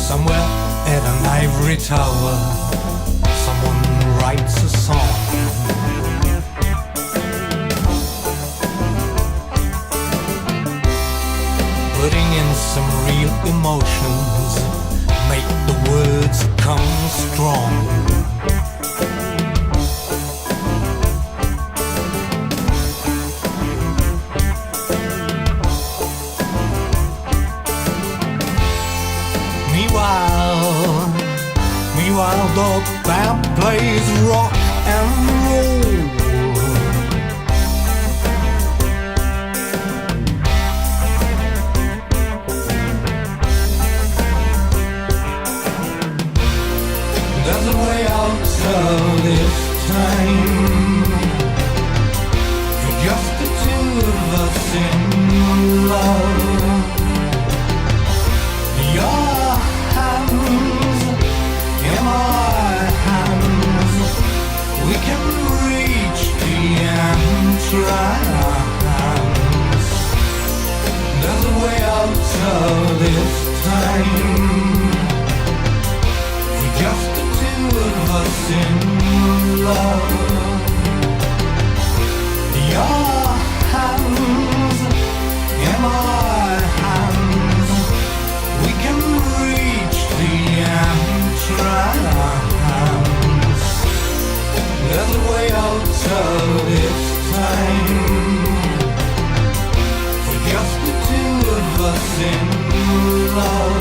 Somewhere at an ivory tower, someone writes a song. Putting in some real emotions, make the words come strong. Meanwhile, the band plays rock and roll. There's a way out of this time, just the two of us in love. Your hands in my hands, we can reach the entrance. There's a way out of this time, just the two of us in love. Your hands in my hands, we can reach the entrance. There's a way out of this time, for just the two of us in love.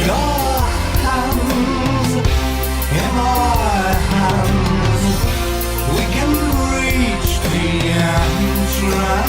Your hands in my hands, we can reach the entrance.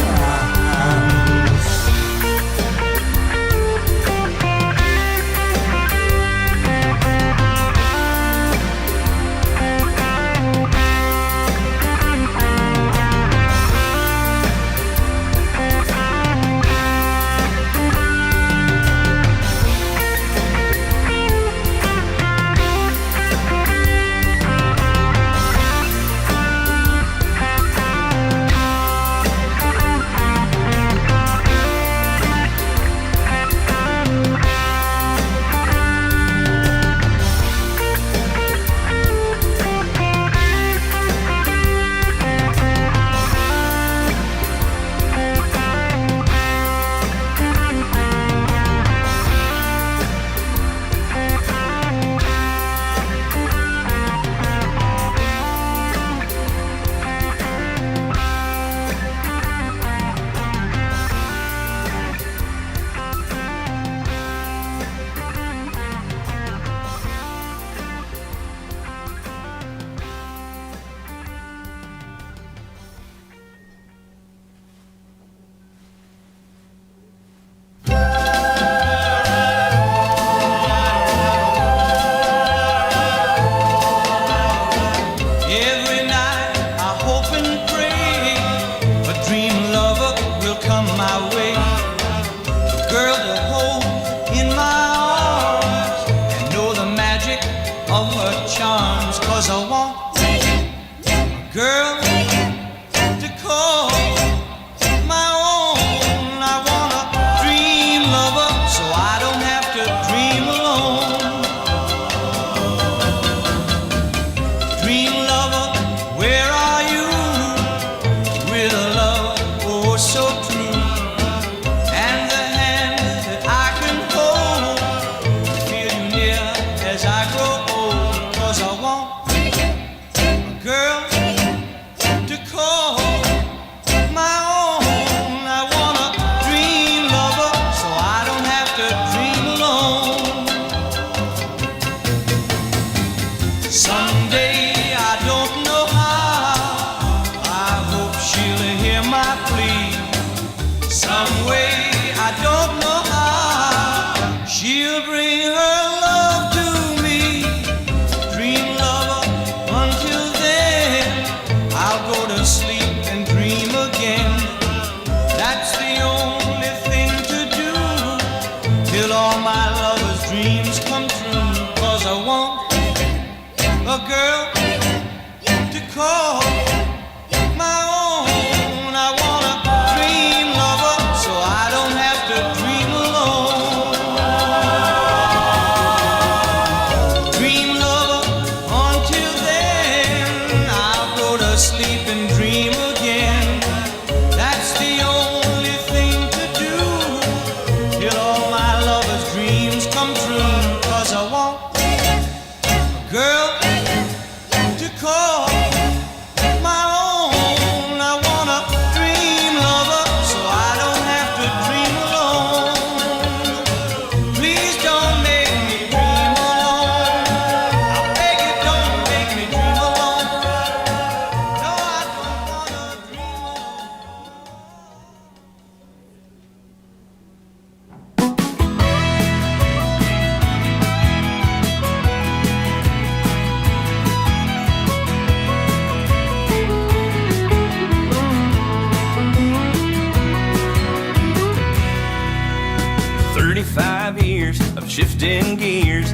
35 years of shifting gears,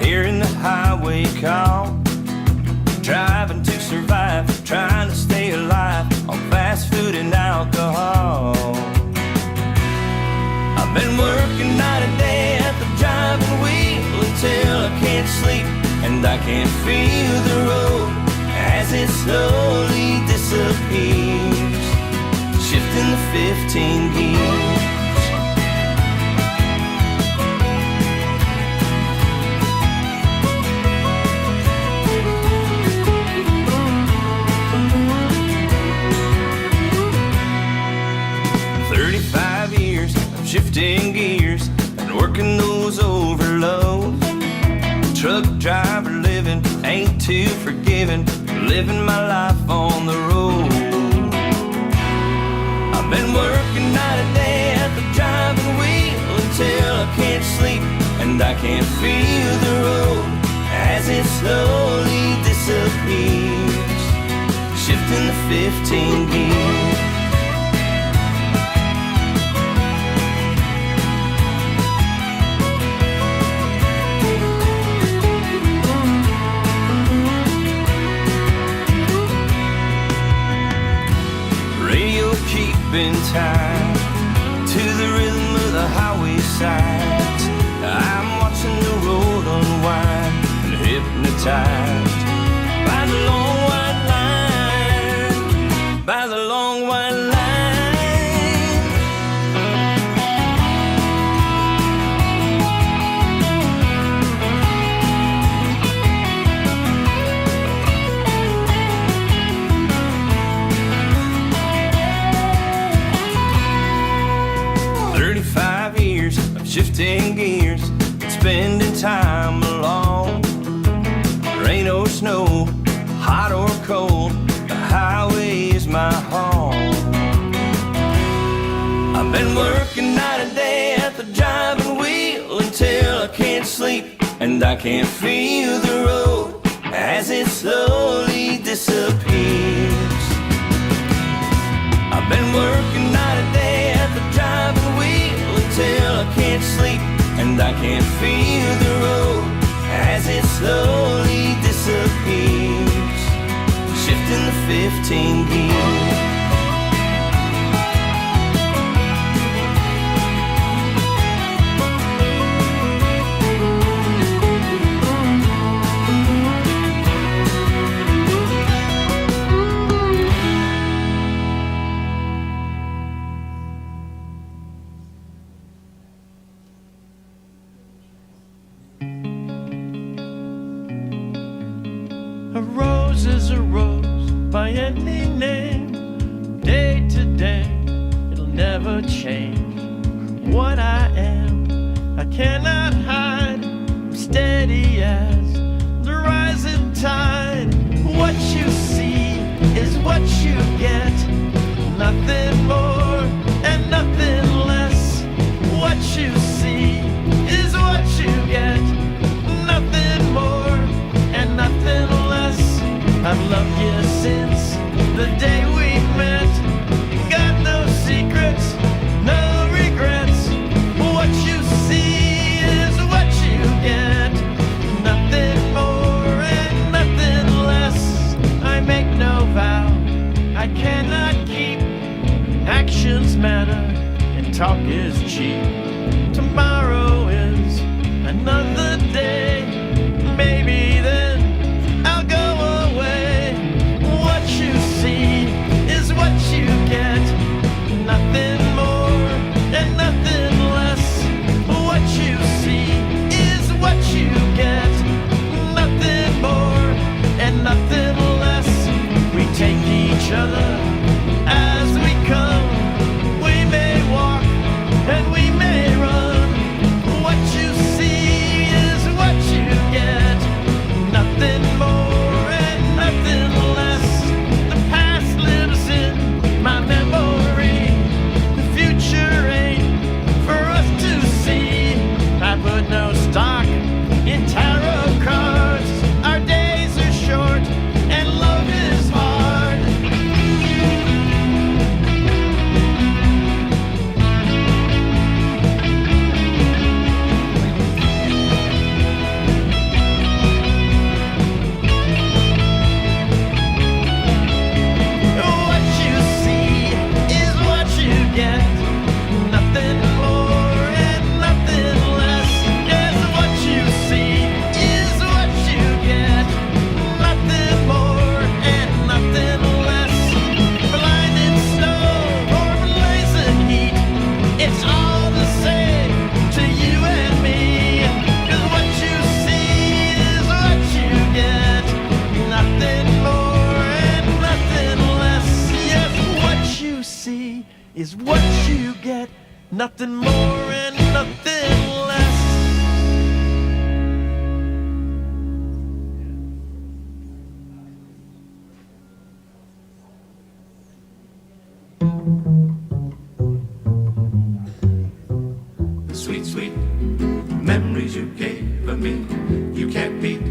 hearing the highway call, driving to survive, trying to stay alive on fast food and alcohol. I've been working night and day at the driving wheel until I can't sleep and I can't feel the road as it slowly disappears, shifting the 15 gears. 35 years of shifting gears and working those overloads. Truck driver living ain't too forgiving, living my life on the road. I've been working night and day at the driving wheel until I can't sleep and I can't feel the road as it slowly disappears, shifting the 15 gears. Keeping time to the rhythm of the highway signs. I'm watching the road unwind and hypnotized by the long white line, by the long white line. 35 years of shifting gears, spending time alone. Rain or snow, hot or cold, the highway is my home. I've been working night and day at the driving wheel until I can't sleep and I can't feel the road as it slowly disappears. I've been working night and day at the driving wheel until I can't sleep and I can't feel the road as it slowly disappears, shifting the 15 gears. A rose is a rose by any name. Day to day, it'll never change. What I am, I cannot hide. I'm steady as the rising tide. What you see is what you get. Nothing more and nothing less. What you see is what you get. Nothing more and nothing less. I've loved you since the day we met. Got no secrets, no regrets. What you see is what you get. Nothing more and nothing less. I make no vow I cannot keep. Actions matter and talk is cheap. Tomorrow is another day. Maybe then I'll go away. What you see is what you get. Nothing more and nothing less. What you see is what you get. Nothing more and nothing less. We take each other as we come. We may walk and we may sweet. Memories you gave me, you can't beat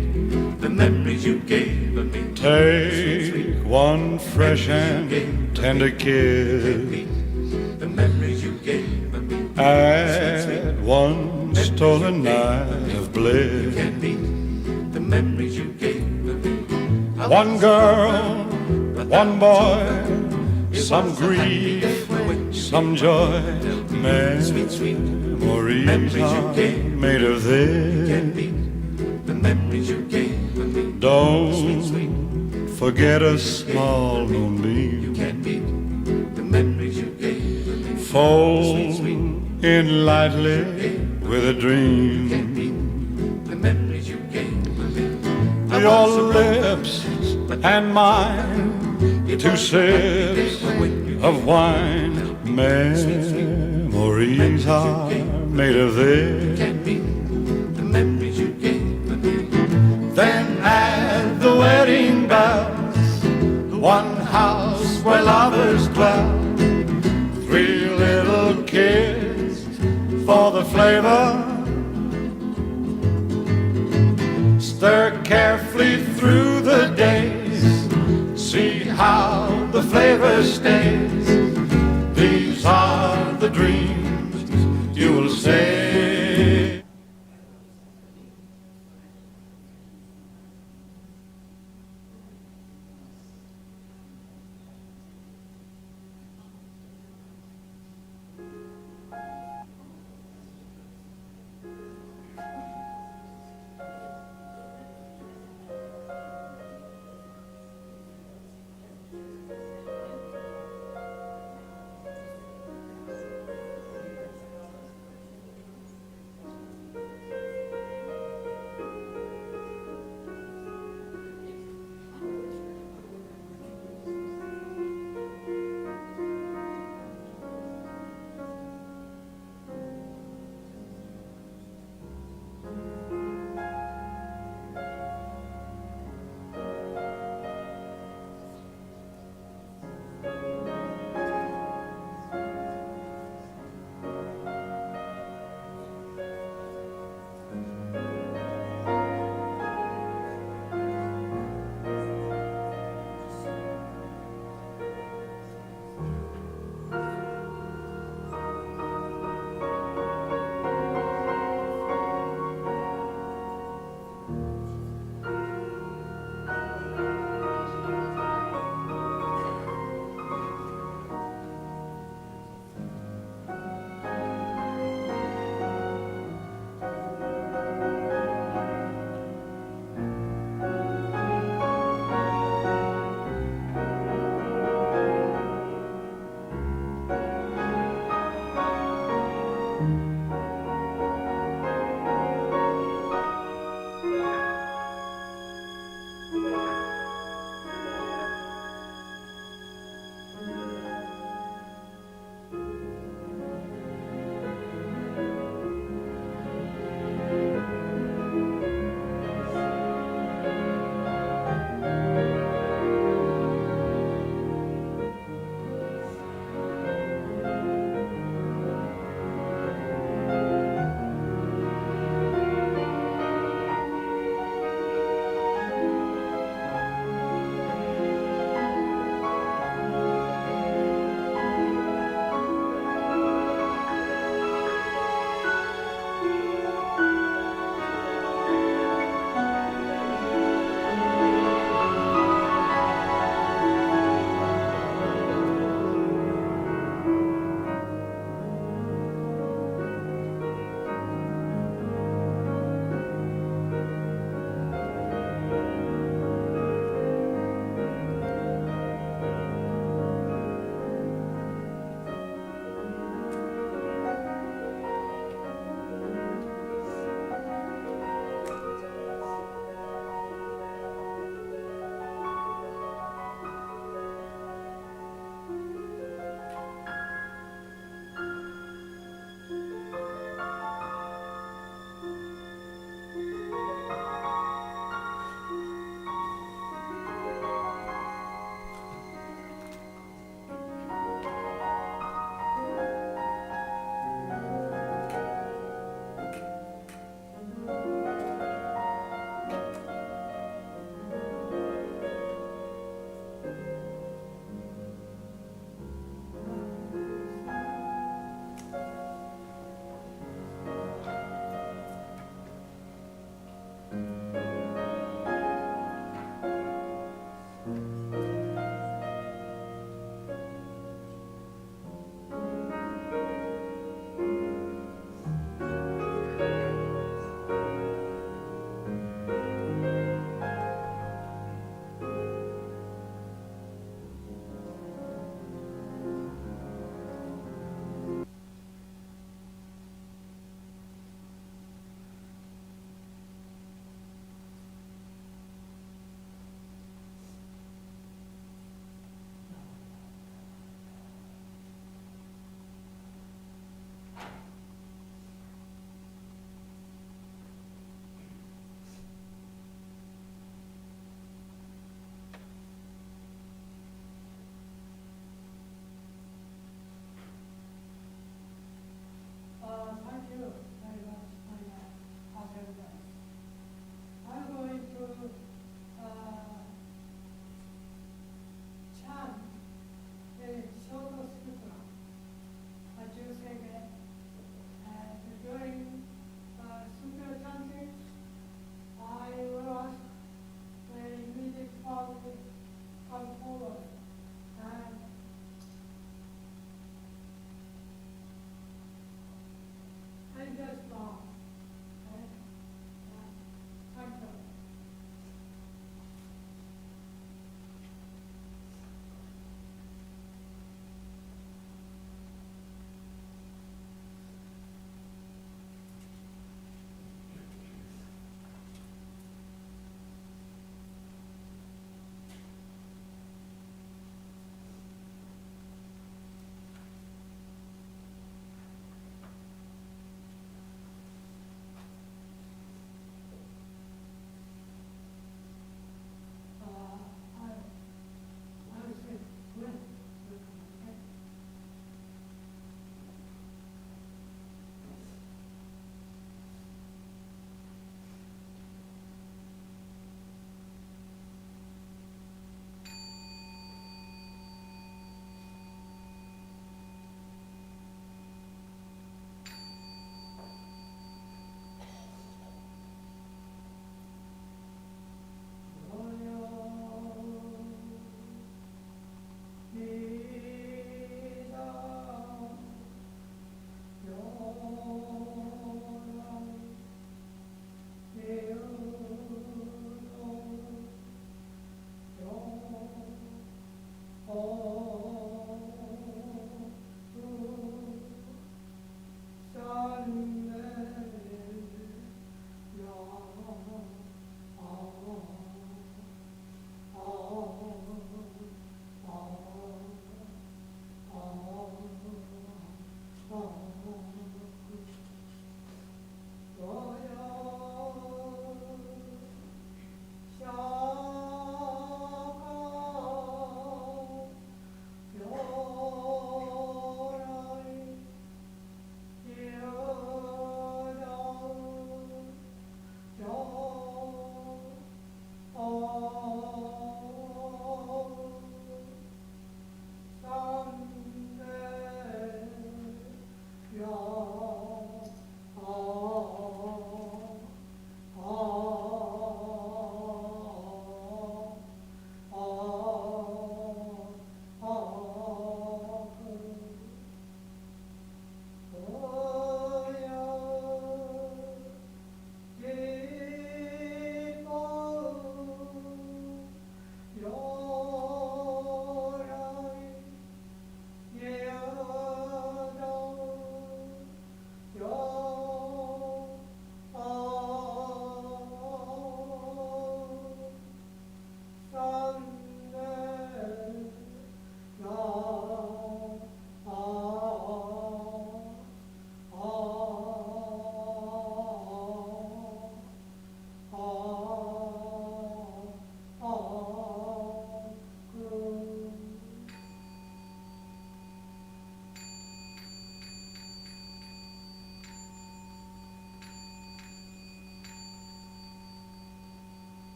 the memories you gave me. Take one fresh and tender kiss. The memories you gave me. Add one stolen night of bliss. Can't beat the memories you gave me. One girl, one boy, some grief, some joy. Memories are made of this. The memories you gave me. Don't forget a small moonbeam. Can't beat the memories you gave me. Fold in lightly with a dream. The memories you gave me. Your lips and mine, two sips of wine. Memories are made of this. Can't beat the memories you gave me. Then add the wedding bells, one house where lovers dwell, three little kids for the flavor. Stir carefully through the days, see how the flavor stays. These are the dreams you will say.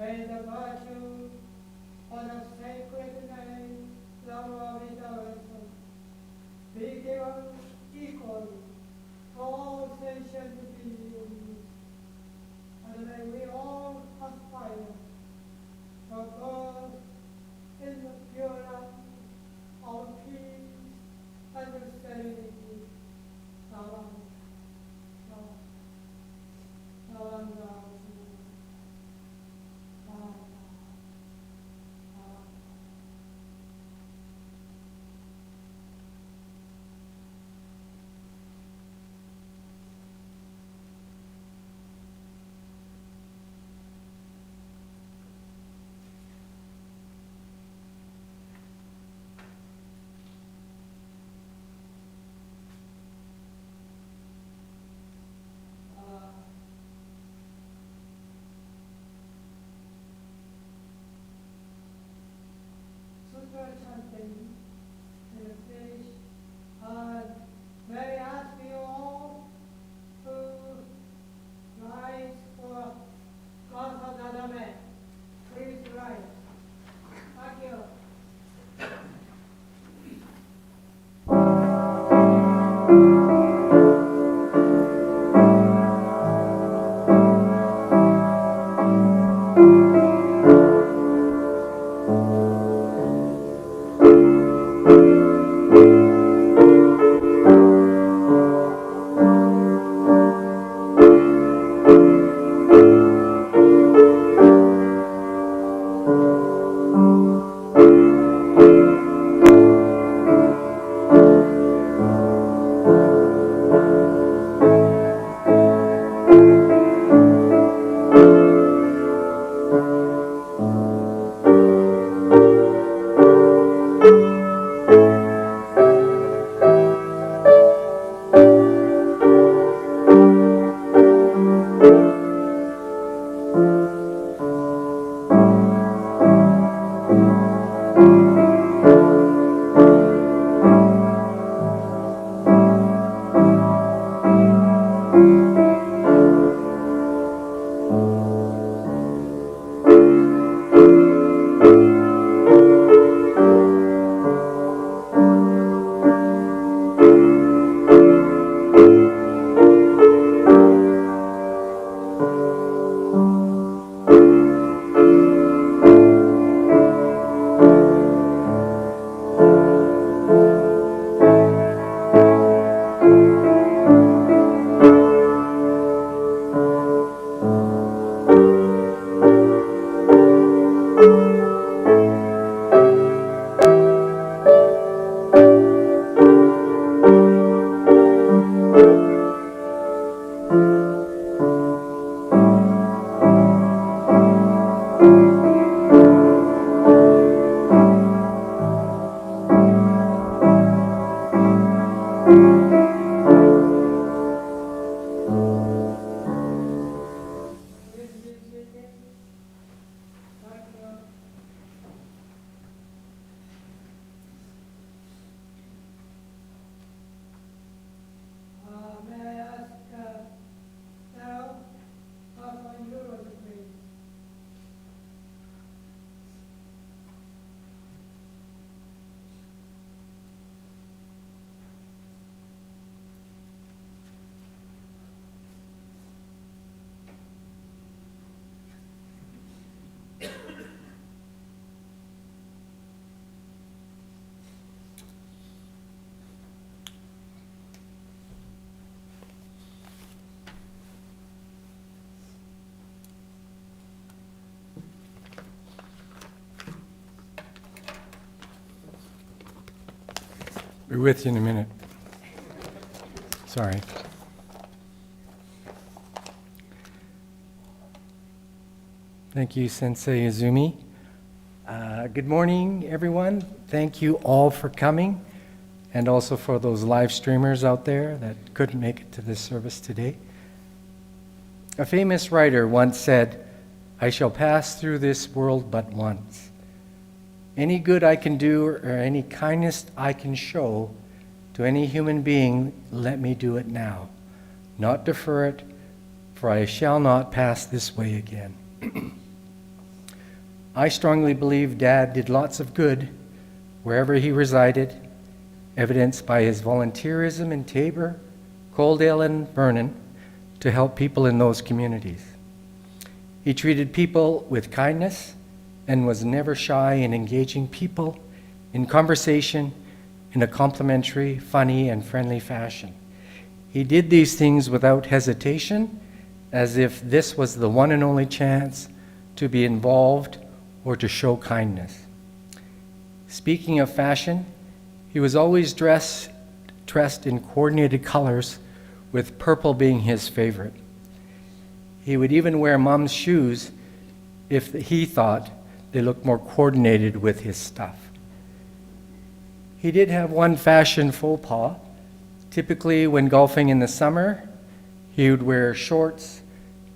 May the virtue of the sacred name, the Lord rejoices, be given equally to all sentient beings, and may we all aspire to birth in the pure land of peace and serenity. Salam. Salam. Salam. Salam. Be with you in a minute. Sorry. Thank you, Sensei Izumi. Good morning, everyone. Thank you all for coming, and also for those live streamers out there that couldn't make it to this service today. A famous writer once said, "I shall pass through this world but once. Any good I can do or any kindness I can show to any human being, let me do it now, not defer it, for I shall not pass this way again." I strongly believe Dad did lots of good wherever he resided, evidenced by his volunteerism in Tabor, Coaldale, and Vernon to help people in those communities. He treated people with kindness and was never shy in engaging people in conversation in a complimentary, funny, and friendly fashion. He did these things without hesitation, as if this was the one and only chance to be involved or to show kindness. Speaking of fashion, he was always dressed in coordinated colors, with purple being his favorite. He would even wear Mom's shoes if he thought they looked more coordinated with his stuff. He did have one fashion faux pas. Typically, when golfing in the summer, he would wear shorts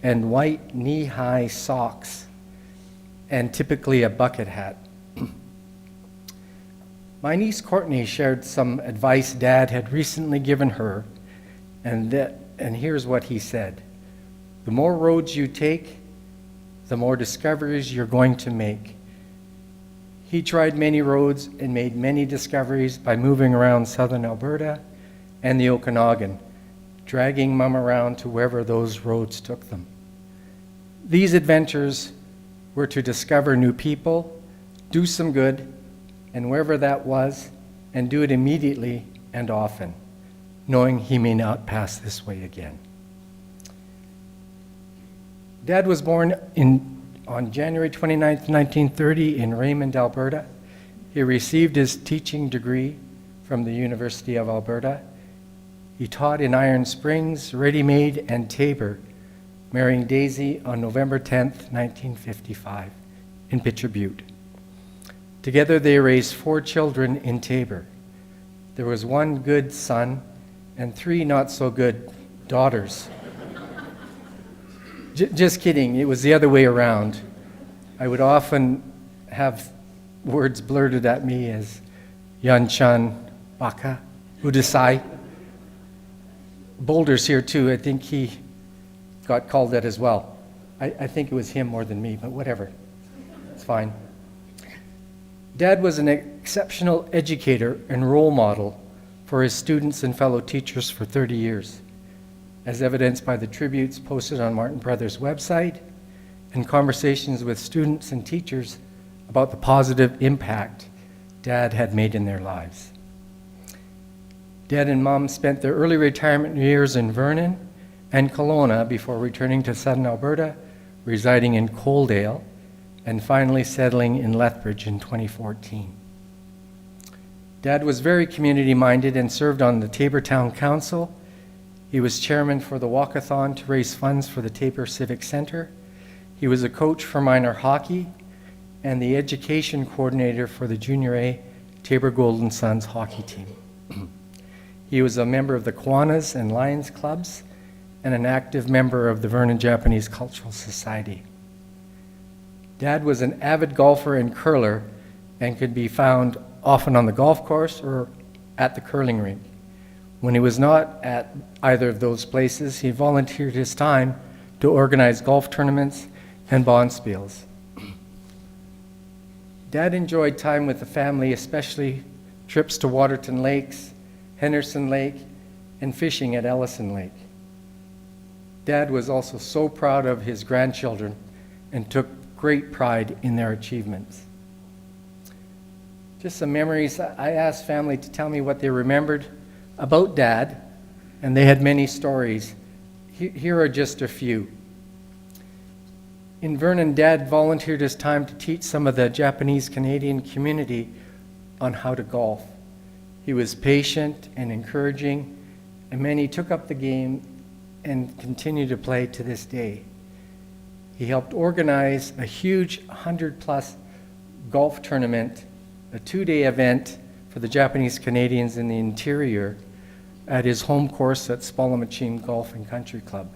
and white knee-high socks, and typically a bucket hat. My niece Courtney shared some advice Dad had recently given her, and here's what he said: "The more roads you take, the more discoveries you're going to make." He tried many roads and made many discoveries by moving around southern Alberta and the Okanagan, dragging Mom around to wherever those roads took them. These adventures were to discover new people, do some good, and wherever that was, and do it immediately and often, knowing he may not pass this way again. Dad was born on January 29, 1930 in Raymond, Alberta. He received his teaching degree from the University of Alberta. He taught in Iron Springs, Ready Made, and Tabor, marrying Daisy on November 10, 1955, in Pitcher Butte. Together they raised 4 children in Tabor. There was 1 good son and 3 not so good daughters. Just kidding, it was the other way around. I would often have words blurted at me as Yanchan, Baka, Udasai. Boulder's here too, I think he got called that as well. I think it was him more than me, but whatever, it's fine. Dad was an exceptional educator and role model for his students and fellow teachers for 30 years, as evidenced by the tributes posted on Martin Brothers' website and conversations with students and teachers about the positive impact Dad had made in their lives. Dad and Mom spent their early retirement years in Vernon and Kelowna before returning to southern Alberta, residing in Coaldale, and finally settling in Lethbridge in 2014. Dad was very community-minded and served on the Tabor Town Council. He was chairman for the Walkathon to raise funds for the Tabor Civic Center. He was a coach for minor hockey and the education coordinator for the Junior A Tabor Golden Suns hockey team. He was a member of the Kiwanis and Lions clubs and an active member of the Vernon Japanese Cultural Society. Dad was an avid golfer and curler and could be found often on the golf course or at the curling rink. When he was not at either of those places, he volunteered his time to organize golf tournaments and bonspiels. Dad enjoyed time with the family, especially trips to Waterton Lakes, Henderson Lake, and fishing at Ellison Lake. Dad was also so proud of his grandchildren and took great pride in their achievements. Just some memories. I asked family to tell me what they remembered about Dad, and they had many stories. Here are just a few. In Vernon, Dad volunteered his time to teach some of the Japanese Canadian community on how to golf. He was patient and encouraging, and many took up the game and continue to play to this day. He helped organize a huge 100-plus golf tournament, a 2-day event for the Japanese Canadians in the interior at his home course at Spallamachine Golf and Country Club.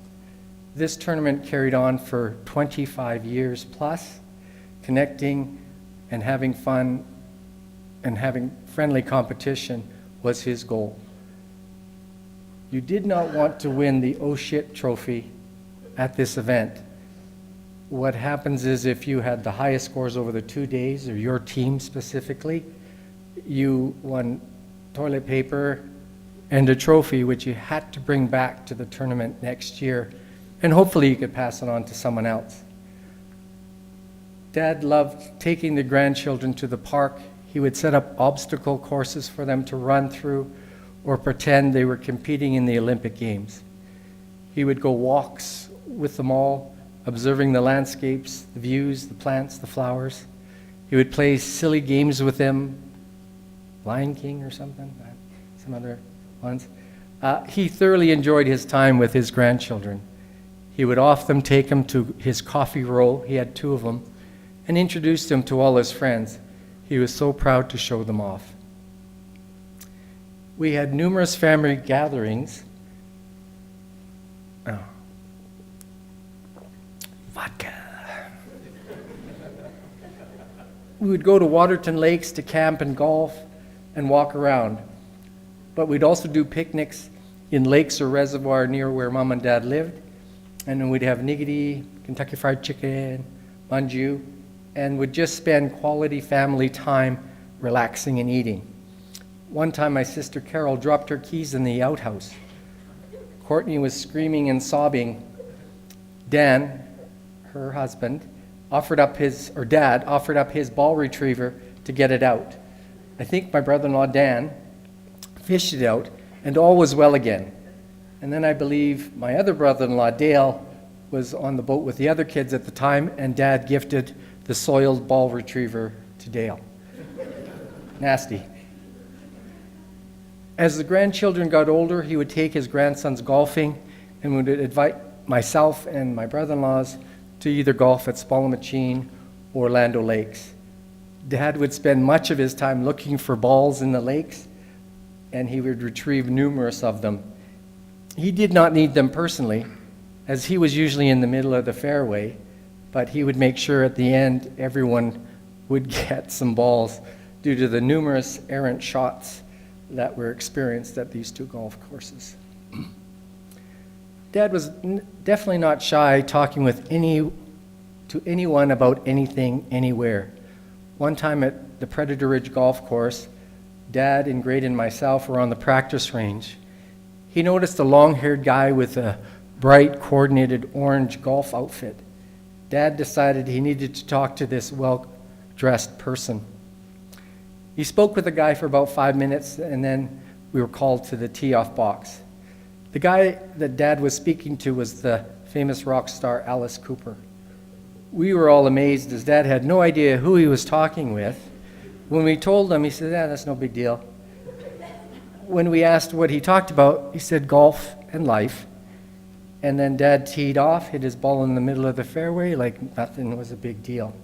This tournament carried on for 25 years plus, connecting and having fun and having friendly competition was his goal. You did not want to win the oh shit trophy at this event. What happens is if you had the highest scores over the 2 days, or your team specifically, you won toilet paper and a trophy which you had to bring back to the tournament next year, and hopefully you could pass it on to someone else. Dad loved taking the grandchildren to the park. He would set up obstacle courses for them to run through or pretend they were competing in the Olympic Games. He would go walks with them all, observing the landscapes, the views, the plants, the flowers. He would play silly games with them, Lion King or something, some other ones. He thoroughly enjoyed his time with his grandchildren. He would often take them to his coffee row, he had 2 of them, and introduce them to all his friends. He was so proud to show them off. We had numerous family gatherings. Oh. Vodka. We would go to Waterton Lakes to camp and golf and walk around. But we'd also do picnics in lakes or reservoir near where Mom and Dad lived. And then we'd have niggity, Kentucky Fried Chicken, manju, and would just spend quality family time relaxing and eating. One time my sister Carol dropped her keys in the outhouse. Courtney was screaming and sobbing. Dan, her husband, Dad offered up his ball retriever to get it out. I think my brother-in-law Dan fished it out, and all was well again. And then I believe my other brother-in-law Dale was on the boat with the other kids at the time, and Dad gifted the soiled ball retriever to Dale. Nasty. As the grandchildren got older, he would take his grandsons golfing and would invite myself and my brother-in-laws to either golf at Spallamachine or Land O'Lakes. Dad would spend much of his time looking for balls in the lakes, and he would retrieve numerous of them. He did not need them personally, as he was usually in the middle of the fairway, but he would make sure at the end everyone would get some balls due to the numerous errant shots that were experienced at these 2 golf courses. Dad was definitely not shy talking to anyone about anything, anywhere. One time at the Predator Ridge Golf Course, Dad and Grade and myself were on the practice range. He noticed a long-haired guy with a bright, coordinated orange golf outfit. Dad decided he needed to talk to this well-dressed person. He spoke with the guy for about 5 minutes, and then we were called to the tee-off box. The guy that Dad was speaking to was the famous rock star Alice Cooper. We were all amazed, as Dad had no idea who he was talking with. When we told him, he said, that's no big deal. When we asked what he talked about, he said golf and life. And then Dad teed off, hit his ball in the middle of the fairway like nothing was a big deal.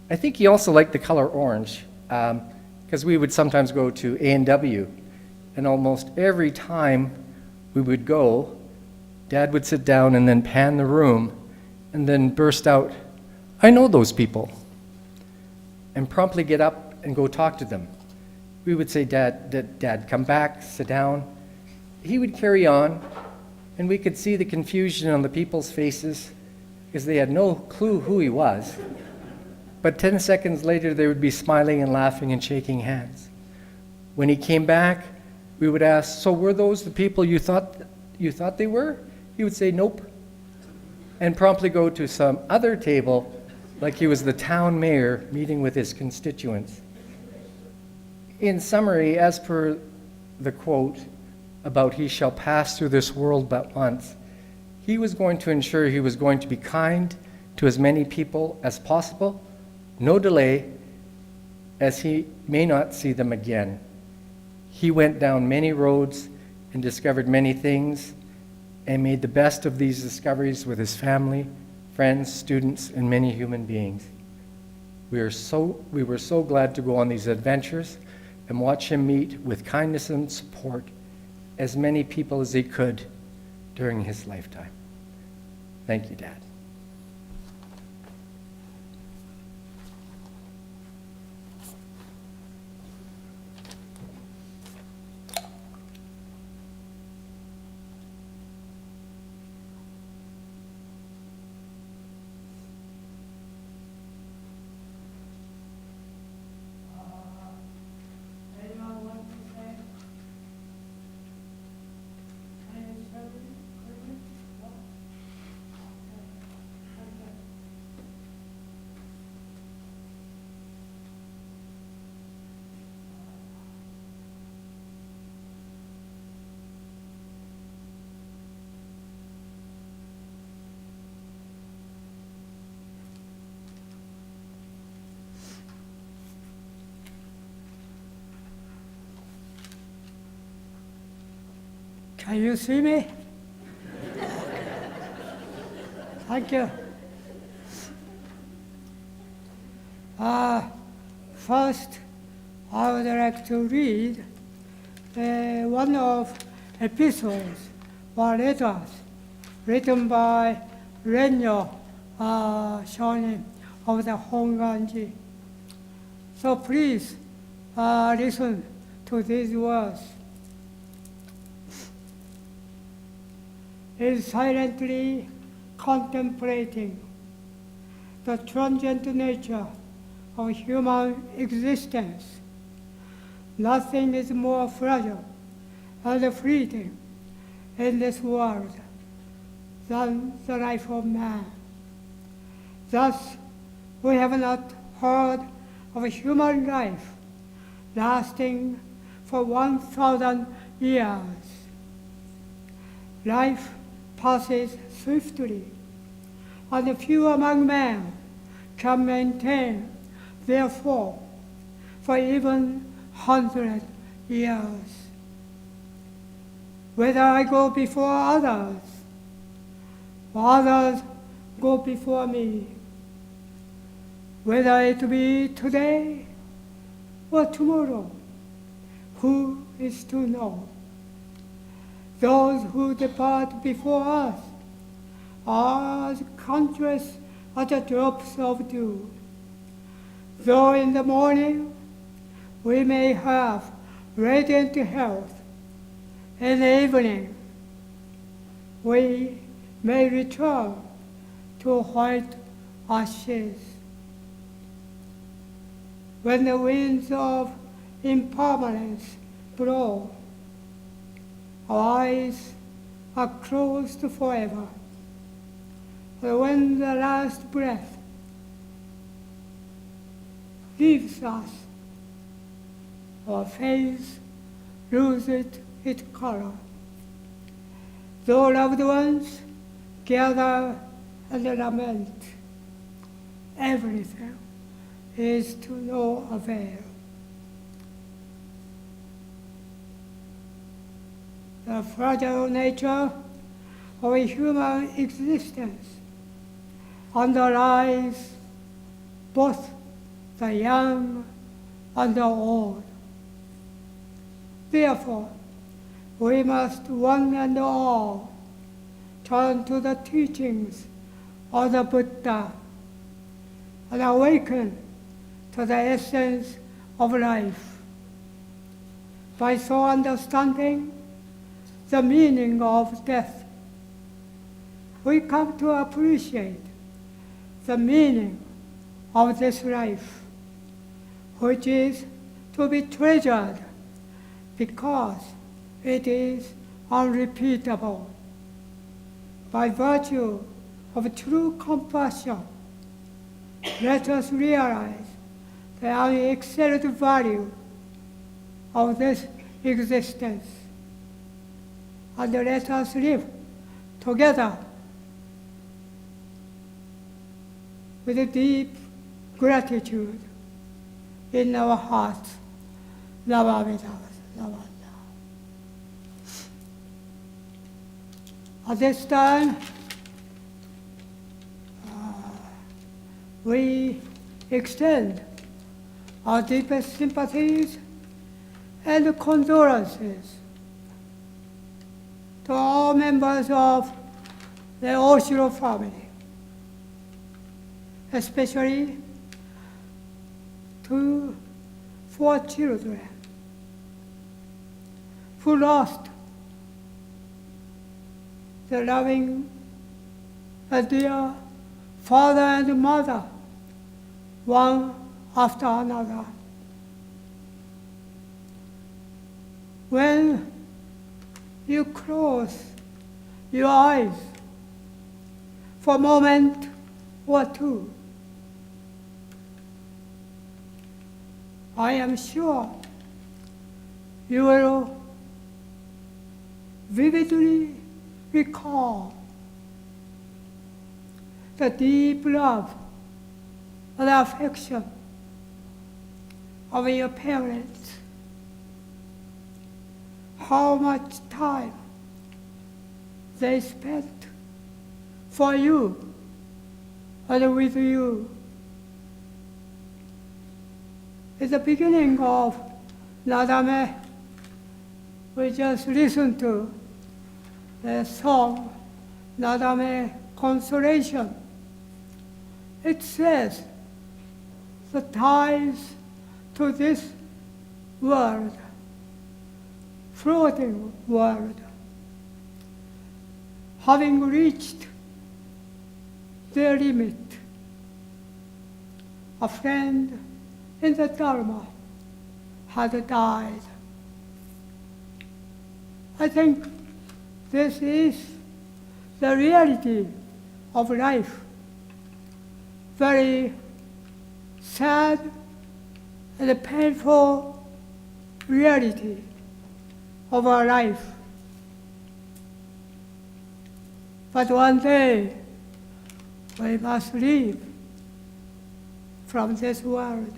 I think he also liked the color orange, because we would sometimes go to A&W, and almost every time we would go, Dad would sit down and then pan the room and then burst out, "I know those people," and promptly get up and go talk to them. We would say, Dad, come back, sit down. He would carry on, and we could see the confusion on the people's faces because they had no clue who he was. But 10 seconds later, they would be smiling and laughing and shaking hands. When he came back, we would ask, "So were those the people you thought they were?" He would say, "Nope," and promptly go to some other table like he was the town mayor meeting with his constituents. In summary, as per the quote about "he shall pass through this world but once," he was going to ensure he was going to be kind to as many people as possible, no delay, as he may not see them again. He went down many roads and discovered many things and made the best of these discoveries with his family, friends, students, and many human beings. We were so glad to go on these adventures and watch him meet with kindness and support as many people as he could during his lifetime. Thank you, Dad. Anyone want to say? Any children? No? Okay. Can you see me? Thank you. First, I would like to read one of episodes or letters written by Renyo Shonin of the Honganji. So please listen to these words. Is silently contemplating the transient nature of human existence. Nothing is more fragile and fleeting in this world than the life of man. Thus, we have not heard of a human life lasting for 1,000 years. Life passes swiftly, and few among men can maintain their form for even 100 years. Whether I go before others, or others go before me, whether it be today or tomorrow, who is to know? Those who depart before us are as countless as the drops of dew. Though in the morning we may have radiant health, in the evening we may return to white ashes. When the winds of impermanence blow, our eyes are closed forever. But when the last breath leaves us, our face loses its color. Though loved ones gather and lament, everything is to no avail. The fragile nature of a human existence underlies both the young and the old. Therefore, we must one and all turn to the teachings of the Buddha and awaken to the essence of life. By so understanding the meaning of death, we come to appreciate the meaning of this life, which is to be treasured because it is unrepeatable. By virtue of true compassion, let us realize the unexcelled value of this existence, and let us live together with a deep gratitude in our hearts. Namaste. At this time, we extend our deepest sympathies and condolences to all members of the Oshiro family, especially to 4 children who lost the loving and dear father and mother, one after another. When you close your eyes for a moment or two, I am sure you will vividly recall the deep love and affection of your parents, how much time they spent for you and with you. At the beginning of Nadame, we just listened to the song Nadame Consolation. It says, the ties to this world, floating world, having reached their limit, a friend in the Dharma had died. I think this is the reality of life. Very sad and painful reality of our life. But one day we must leave from this world.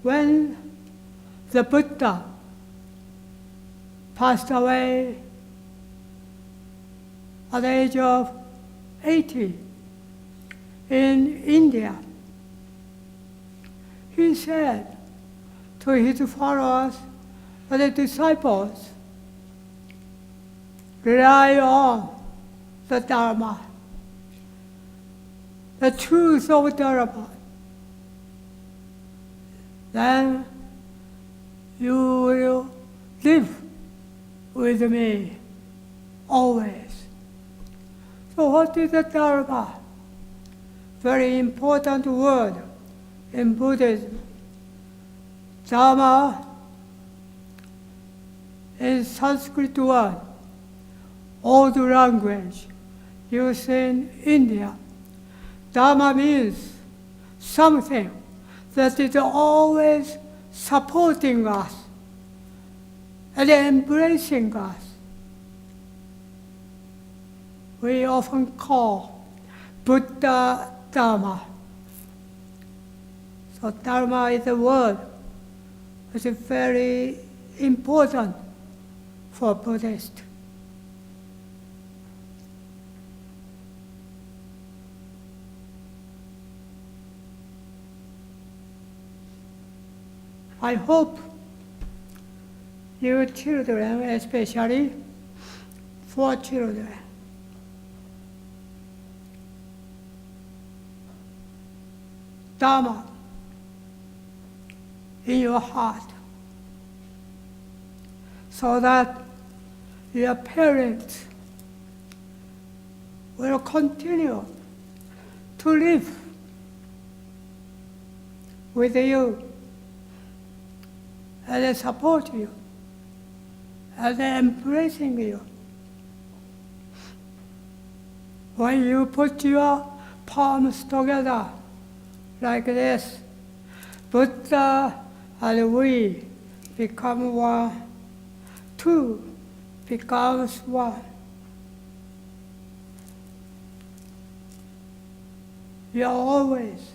When the Buddha passed away at the age of 80 in India, he said to his followers and the disciples, rely on the Dharma, the truth of Dharma. Then you will live with me always. So what is the Dharma? Very important word in Buddhism. Dharma is Sanskrit word, old language used in India. Dharma means something that is always supporting us and embracing us. We often call Buddha Dharma. So Dharma is a word which is very important for Buddhists. I hope you children, especially 4 children, Dharma in your heart, so that your parents will continue to live with you and support you and embracing you. When you put your palms together like this, Buddha and we become one, 2 becomes 1. You are always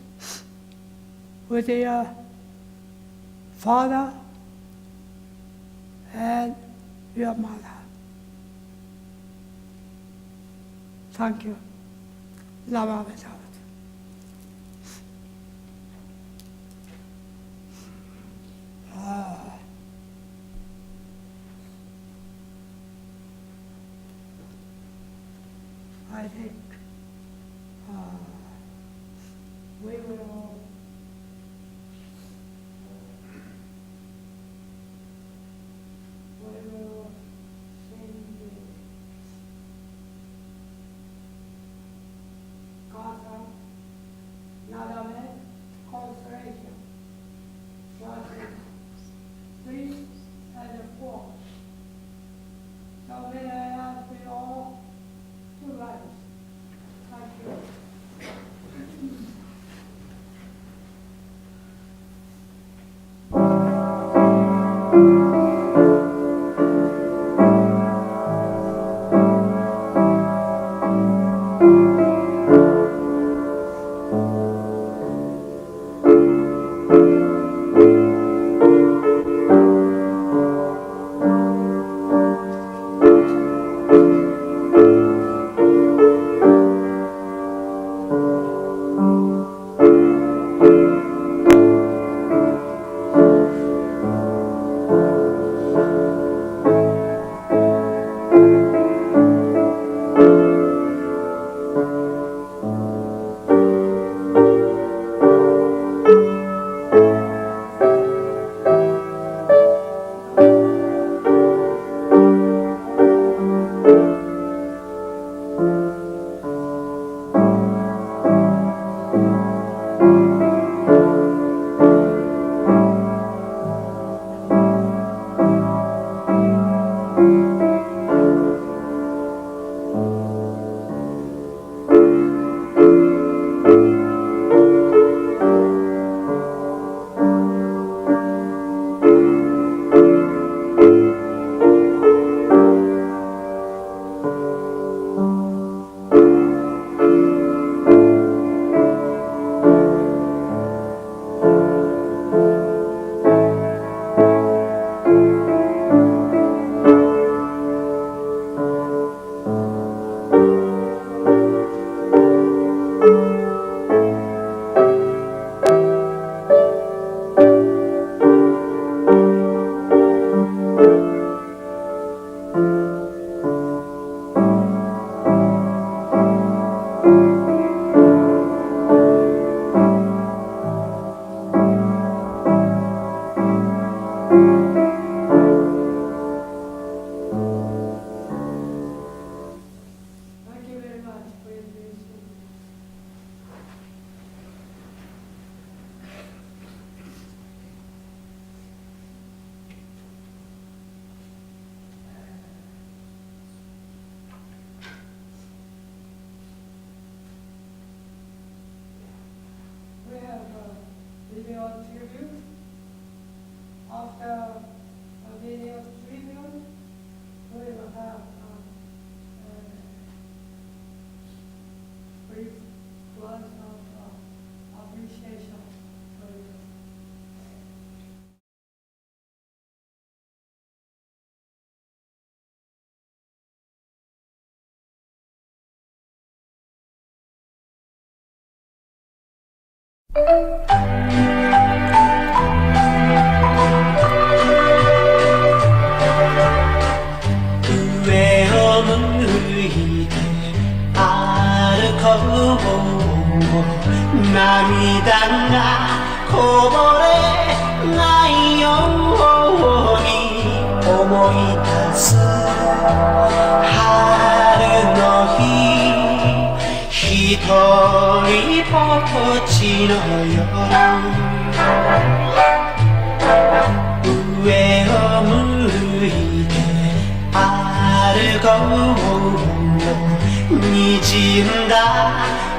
with your father and your mother. Thank you. Love without. I think we will sing the Casa Nadame Constellation, verses 3 and 4. So may I ask you all to rise. Thank you. Video tribute. After a video tribute, we will have brief words of appreciation for you.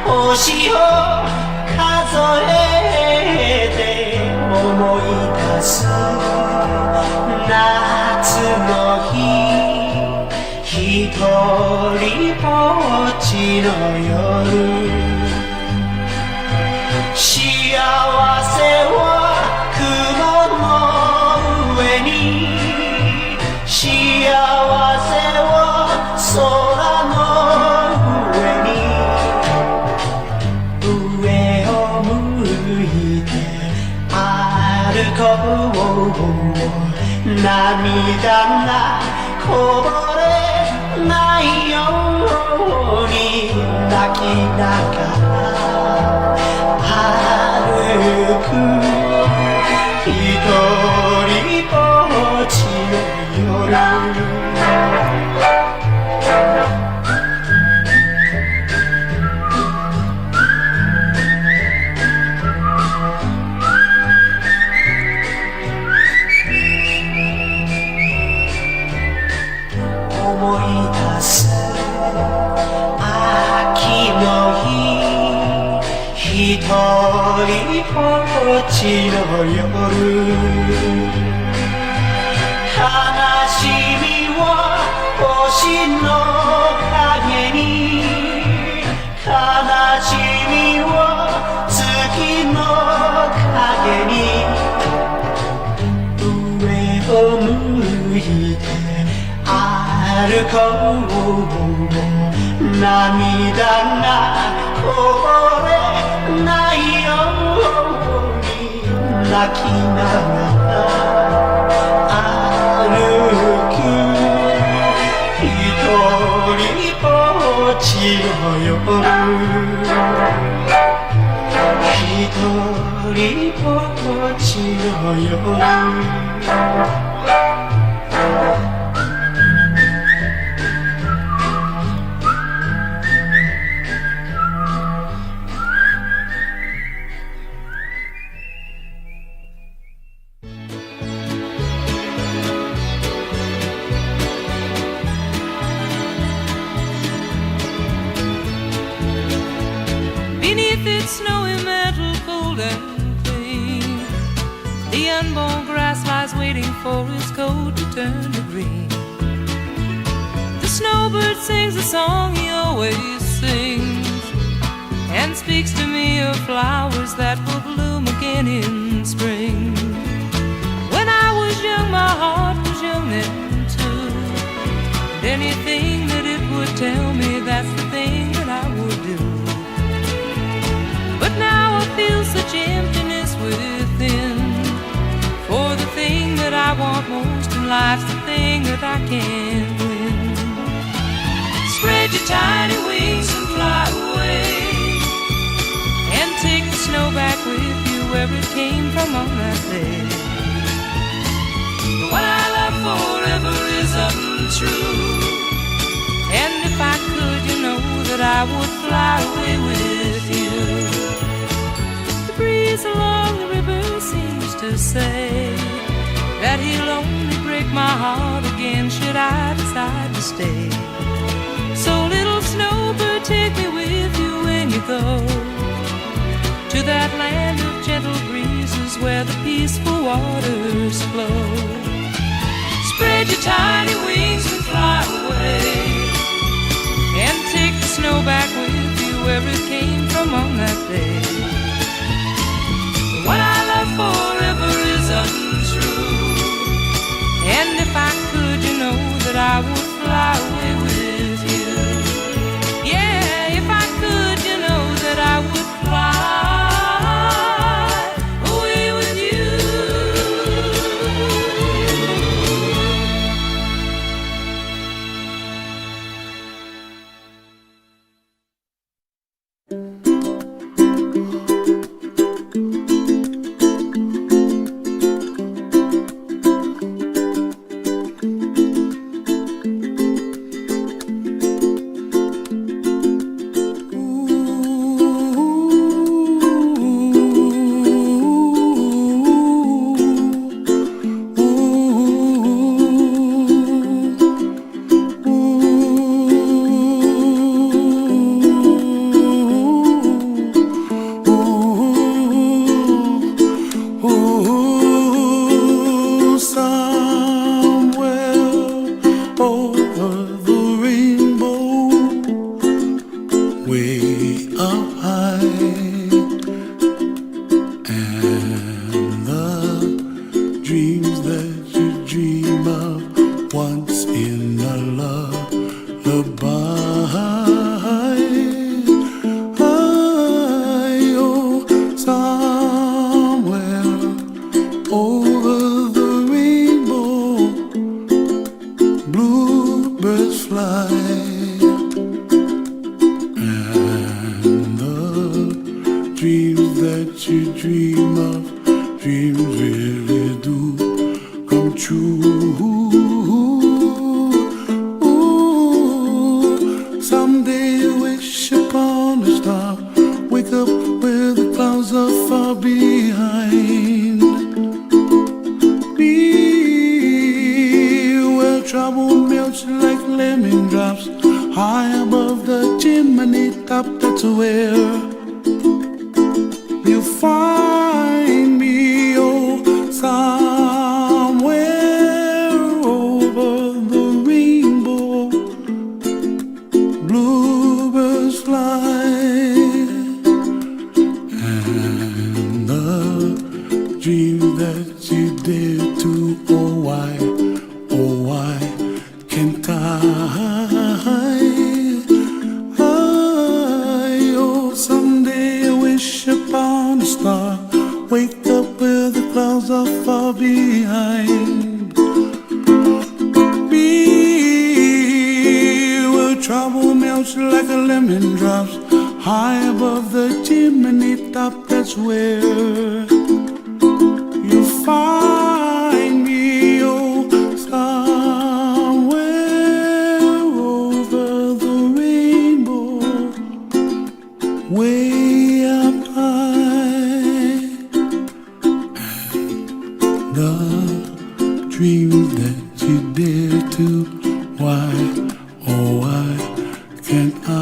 Oshiro 数えて思い出す夏の日一人ぼっちの夜幸せは雲の上に幸涙がこぼれないように泣きながら歩く一人ぼっちの夜思い出す秋の日一人ぼっちの夜悲しみは星の影に悲しみは月の影に上を向いて歩こう涙がこぼれないように泣きながら歩く一人ぼっちの夜一人ぼっちの夜Beneath its snowy mantle, cold and clean, the unborn grass lies waiting for its coat to turn to green. The snowbird sings a song he always sings, and speaks to me of flowers that will bloom again in spring. When I was young, my heart was young then too, and anything that it would tell me, that's the thing that I would do. But now I feel such emptiness within, for the thing that I want most in life's the thing that I can't win. Spread your tiny wings and fly away, and take the snow back with you where it came from on that day. What I love forever is untrue, and if I could, you know that I would fly away with you. The breeze along the river seems to say that he'll only break my heart again should I decide to stay. So little snowbird, take me with you when you go to that land of gentle breezes where the peaceful waters flow. Spread your tiny wings and fly away, and take the snow back with you where it came from on that day. What I love forever is untrue, and if I could, you know that I would fly away with you. Yeah, if I could, you know that I would fly away with you. Over the rainbow fly, and the dreams that you dream of, dreams really do come true. Ooh, someday you wish upon a star, wake up where the clouds are far behind. Be where trouble melts like lemon drops, high above the chimney top. That's where you'll find me, oh, somewhere over the rainbow. Bluebirds fly, and the dream that you dare to, oh why can't I? Oh, someday I wish upon a star, wake up where the clouds are far behind. Be where trouble melts like a lemon drops, high above the chimney top. That's where you'll find me, oh, somewhere over the rainbow, way up high. The dreams that you dare to, why, oh why can't I?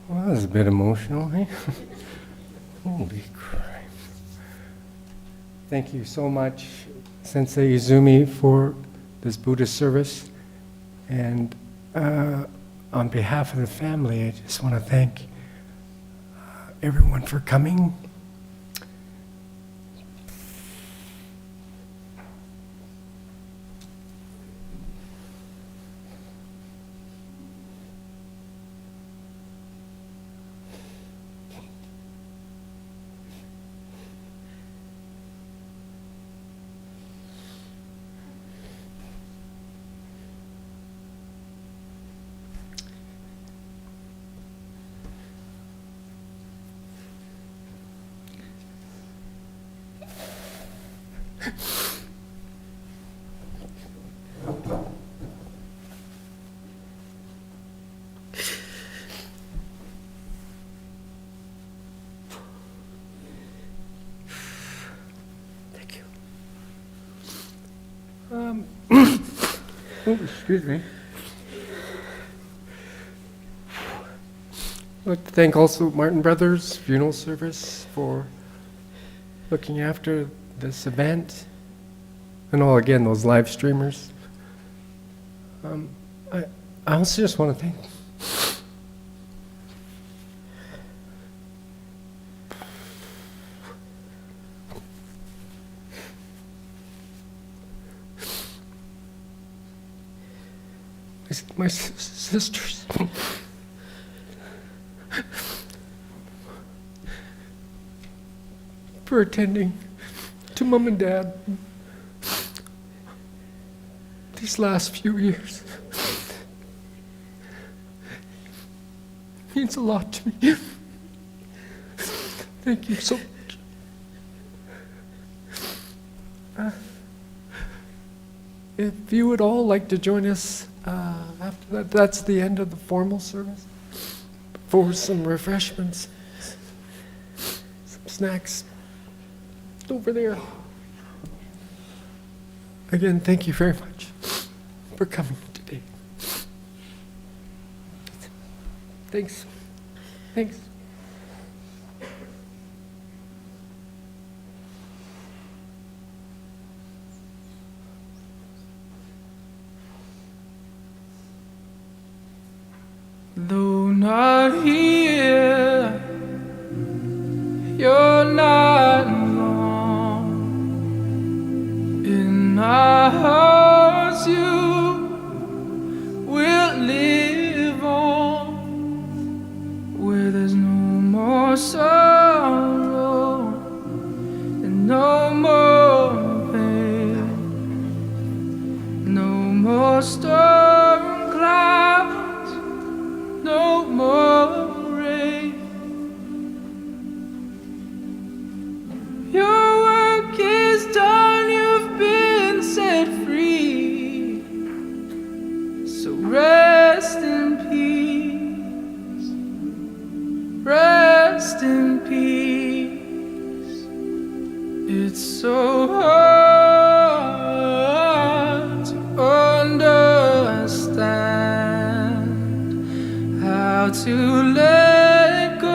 Well, that was a bit emotional, eh? Holy crap. Thank you so much, Sensei Izumi, for this Buddhist service. And on behalf of the family, I just want to thank everyone for coming. Oh, excuse me. like to thank also Martin Brothers Funeral Service for looking after this event, and all again those live streamers. I also just want to thank my sisters for attending to Mom and Dad these last few years. Means a lot to me. Thank you so much. If you would all like to join us after that, that's the end of the formal service. For some refreshments, some snacks over there. Again, thank you very much for coming today. Thanks. Thanks. Though not here, you're not alone. In our hearts, you will live on, where there's no more sorrow and no more pain, no more storm clouds, no more rain. Your work is done, you've been set free. So rest in peace, rest in peace. It's so hard to understand how to let go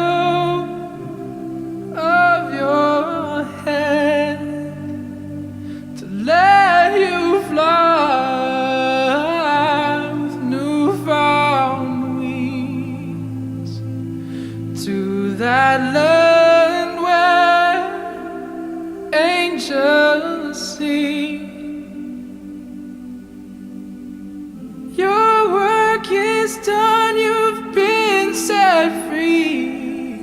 of your head, to let you fly with newfound wings to that land where angels sing. Your work is done, you've been set free.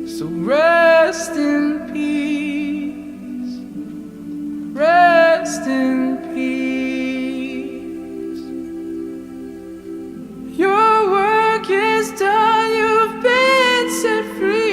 So rest in peace, rest in peace. Your work is done, you've been set free.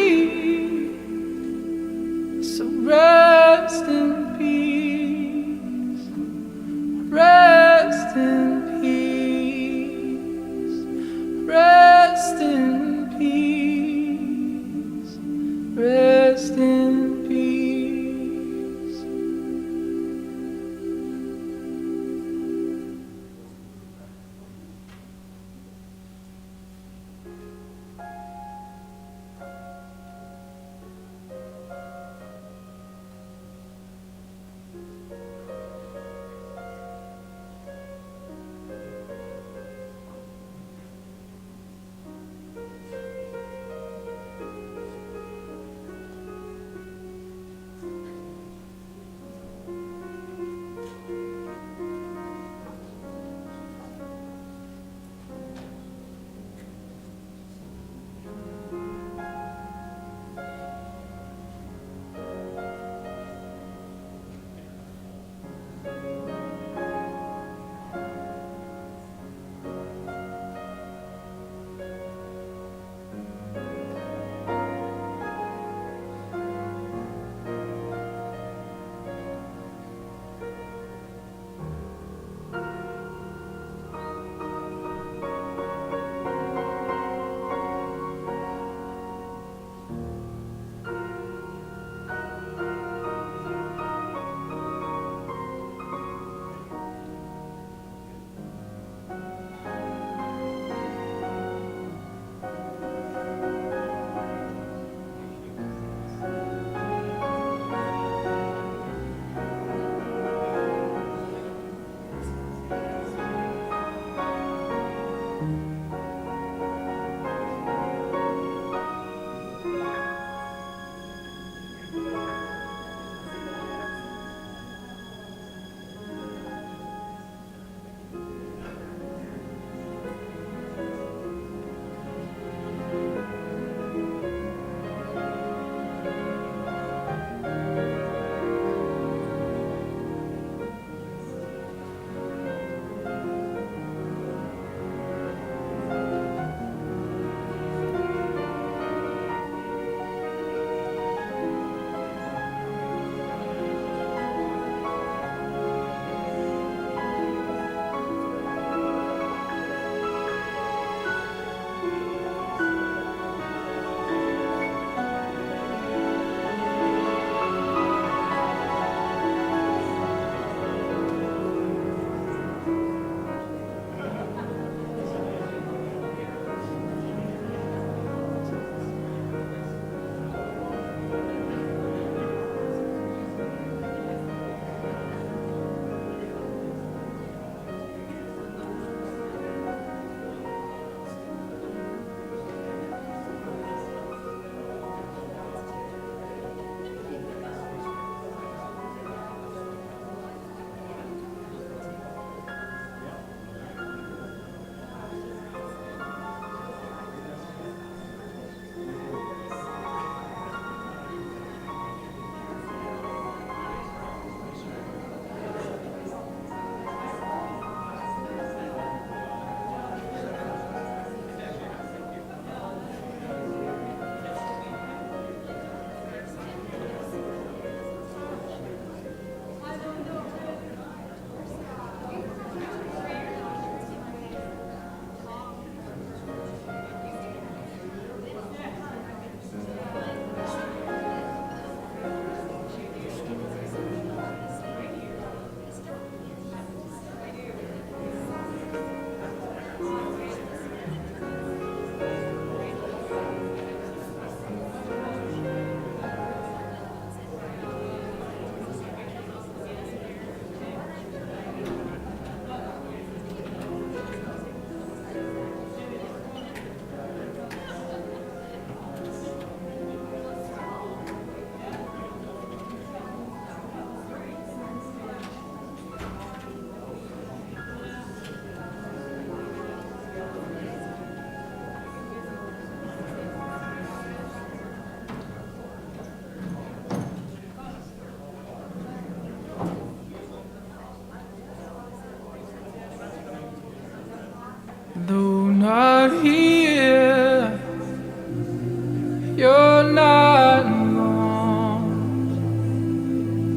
you're not alone.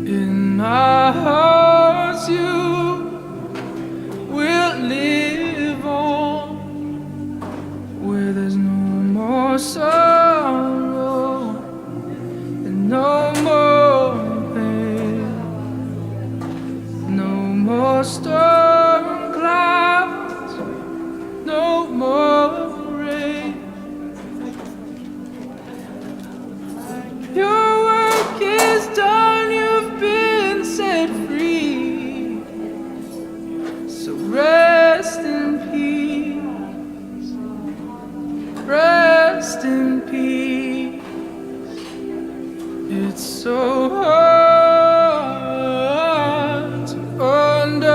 In our hearts you will live on, where there's no more sorrow and no more pain, no more storm clouds, no more rain. Your work is done, you've been set free, so rest in peace, rest in peace. It's so hard to understand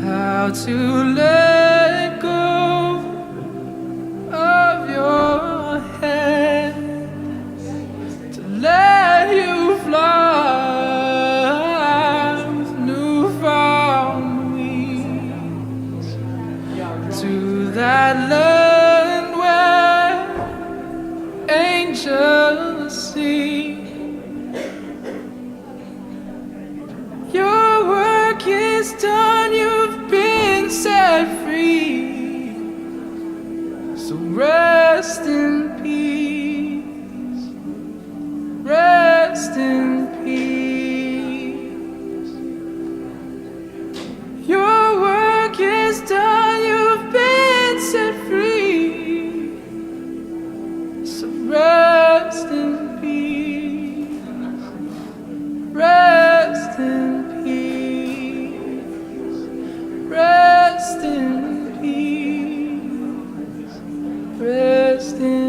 how to let go of your head, to let you fly with newfound wings to that land where angels sing. Your work is done, you've been set free, so rest in peace, rest in peace. Your work is done, you've been set free, so rest in peace, rest in peace, rest in peace, rest in